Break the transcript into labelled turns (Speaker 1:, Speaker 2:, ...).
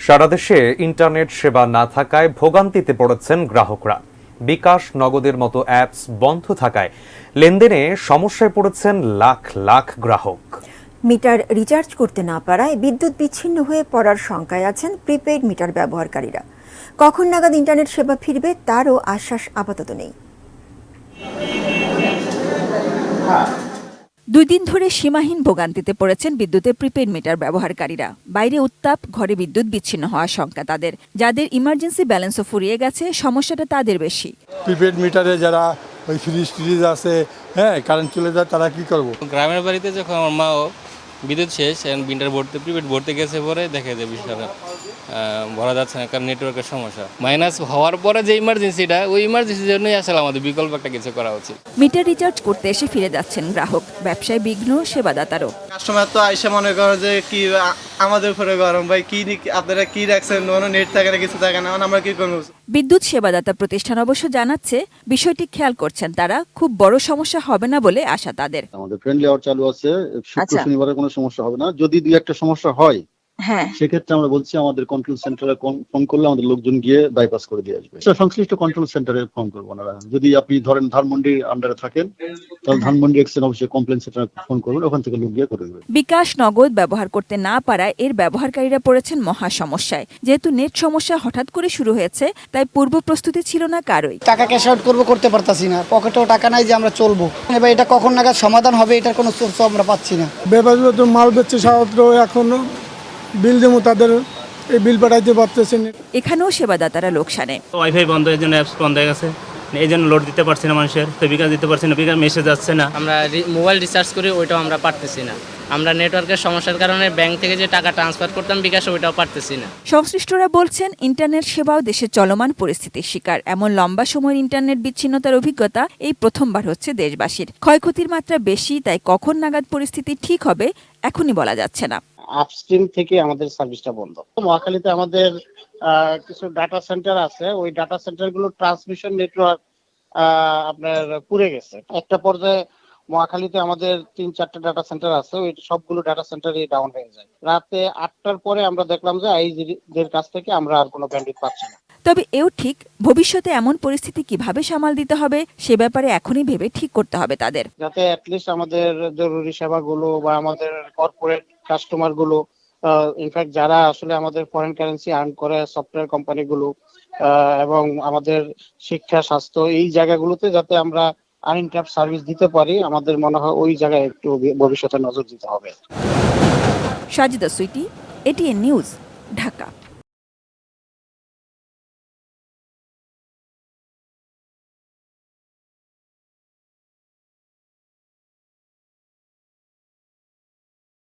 Speaker 1: সারা দেশে ইন্টারনেট সেবা না থাকায় ভোগান্তিতে পড়েছেন গ্রাহকরা। বিকাশ, নগদের মতো অ্যাপস বন্ধ থাকায় লেনদেনে সমস্যায় পড়েছেন লাখ লাখ গ্রাহক।
Speaker 2: মিটার রিচার্জ করতে না পারায় বিদ্যুৎ বিচ্ছিন্ন হয়ে পড়ার শঙ্কায় আছেন প্রিপেইড মিটার ব্যবহারকারীরা। কখন নাগাদ ইন্টারনেট সেবা ফিরবে তারও আশ্বাস আপাতত নেই।
Speaker 3: 2 দিন ধরে সীমাহীন ভোগান্তিতে পড়েছেন বিদ্যুতের প্রিপেইড মিটার ব্যবহারকারীরা। বাইরে উত্তাপ, ঘরে বিদ্যুৎ বিচ্ছিন্ন হওয়ার শঙ্কা তাদের। যাদের ইমার্জেন্সি ব্যালেন্সও ফুরিয়ে গেছে, সমস্যাটা তাদের বেশি।
Speaker 4: প্রিপেইড মিটারে যারা ওই ফ্রিজ আছে, কারেন্ট চলে যায়, তারা কি করব?
Speaker 5: গ্রামের বাড়িতে যখন আমার মাও বিদ্যুৎ শেষ মিটার ভরতে প্রিপেড ভরতে গেছে, পরে দেখা যায় বিষয়টা ভরা যাচ্ছে না, কারণ নেটওয়ার্কের সমস্যা। মাইনাস হওয়ার পরে যে ইমার্জেন্সিটা, ওই ইমার্জেন্সির জন্যই আসলে আমাদের বিকল্প একটা কিছু করা উচিত।
Speaker 3: মিটার রিচার্জ করতে এসে ফিরে যাচ্ছেন গ্রাহক, ব্যবসায় বিঘ্ন, সেবাদাতারও।
Speaker 6: কাস্টমার তো আইসা মনে করো যে কি আমাদের উপরে গরম, ভাই কি আপনারা কি রাখছেন, নেট থাকে না, কিছু থাকে না, আমরা কি করবো?
Speaker 3: বিদ্যুৎ সেবাদাতা প্রতিষ্ঠান অবশ্য জানাচ্ছে বিষয়টি খেয়াল করছেন তারা, খুব বড় সমস্যা হবে না বলে আশা তাদের।
Speaker 7: আমাদের ফ্রেন্ডলি আওয়ার চালু আছে, শুক্র শনিবারে কোনো সমস্যা হবে না। যদি দুই একটা সমস্যা হয়, সেক্ষেত্রে আমরা বলছি আমাদের কন্ট্রোল সেন্টারে ফোন করলে আমাদের লোকজন গিয়ে বাইপাস করে দিয়ে আসবে। সংশ্লিষ্ট কন্ট্রোল সেন্টারে ফোন করবো না। যদি আপনি ধরেন ধানমন্ডির আন্ডারে থাকেন, তাহলে ধানমন্ডি এক্সচেঞ্জ অফিসে কমপ্লেন সেন্টারে ফোন করবেন, ওখান থেকে লোক গিয়ে করে দেবে।
Speaker 3: বিকাশ, নগদ ব্যবহার করতে না পারায় এর ব্যবহারকারীরা পড়েছেন মহা সমস্যায়। যেহেতু নেট সমস্যা হঠাৎ করে শুরু হয়েছে, তাই পূর্ব প্রস্তুতি ছিল না কারোই।
Speaker 8: টাকা ক্যাশ আউট করতে পারতাছি না, পকেটেও টাকা নাই যে আমরা চলবো। এবার এটা কখন নাগাদ সমাধান হবে, এটার কোনো সোর্স আমরা পাচ্ছি না।
Speaker 4: ব্যবসায়ীরা তো মাল বেচছে, সাধারণত এখনো বিল দেবো, তাদের এই বিল পাঠাইতে পারতেছে না।
Speaker 3: এখানেও সেবাদাতারা লোকসানে।
Speaker 9: ওয়াইফাই বন্ধ, এই জন্য অ্যাপস বন্ধ হয়ে গেছে, এই জন্য লোড দিতে পারছি না মানুষের, তো বিকাশ দিতে পারছি না, বিকাশ মেসেজ যাচ্ছে না।
Speaker 10: আমরা মোবাইল রিচার্জ করি, ওইটাও আমরা পারতেছি না। আমরা নেটওয়ার্কের সমস্যার কারণে ব্যাংক থেকে যে টাকা ট্রান্সফার করতাম বিকাশে, ওইটাও পারতেছি না।
Speaker 3: সংশ্লিষ্টরা বলছেন ইন্টারনেট সেবাও দেশের চলমান পরিস্থিতির শিকার। এমন লম্বা সময়ের ইন্টারনেট বিচ্ছিন্নতার অভিজ্ঞতা এই প্রথমবার হচ্ছে দেশবাসীর। ক্ষয়ক্ষতির মাত্রা বেশি, তাই কখন নাগাদ পরিস্থিতি ঠিক হবে এখনই বলা যাচ্ছে না।
Speaker 8: আপস্ট্রিম থেকে আমাদের সার্ভিসটা বন্ধ। মহাখালীতে আমাদের কিছু ডাটা সেন্টার আছে, ওই ডাটা সেন্টার গুলো ট্রান্সমিশন নেটওয়ার্ক আপনার পুড়ে গেছে। একটা পর্যায়ে মহাখালীতে আমাদের 3-4টা ডাটা সেন্টার আছে, ওই সবগুলো ডাটা সেন্টারই ডাউন হয়ে যায়। রাতে 8টার পরে আমরা দেখলাম যে আইজিদের কাছ থেকে আমরা আর কোনো ব্যান্ডউইথ পাচ্ছি না।
Speaker 3: তবে এও ঠিক, ভবিষ্যতে এমন পরিস্থিতি কিভাবে সামাল দিতে হবে সে ব্যাপারে এখনই ভেবে ঠিক করতে হবে তাদের।
Speaker 8: যাতে অ্যাটলিস্ট আমাদের জরুরি সেবাগুলো বা আমাদের কর্পোরেট কাস্টমার গুলো, ইনফ্যাক্ট যারা আসলে আমাদের ফরেন কারেন্সি আর্ন করে, সফটওয়্যার কোম্পানিগুলো এবং আমাদের শিক্ষা, স্বাস্থ্য, এই জায়গাগুলোতে যাতে আমরা আনইন্টারাপ্ট সার্ভিস দিতে পারি, আমাদের মনে হয় ওই জায়গায় একটু ভবিষ্যতে নজর দিতে হবে।
Speaker 3: Sajida Sweety, ATN news, Dhaka.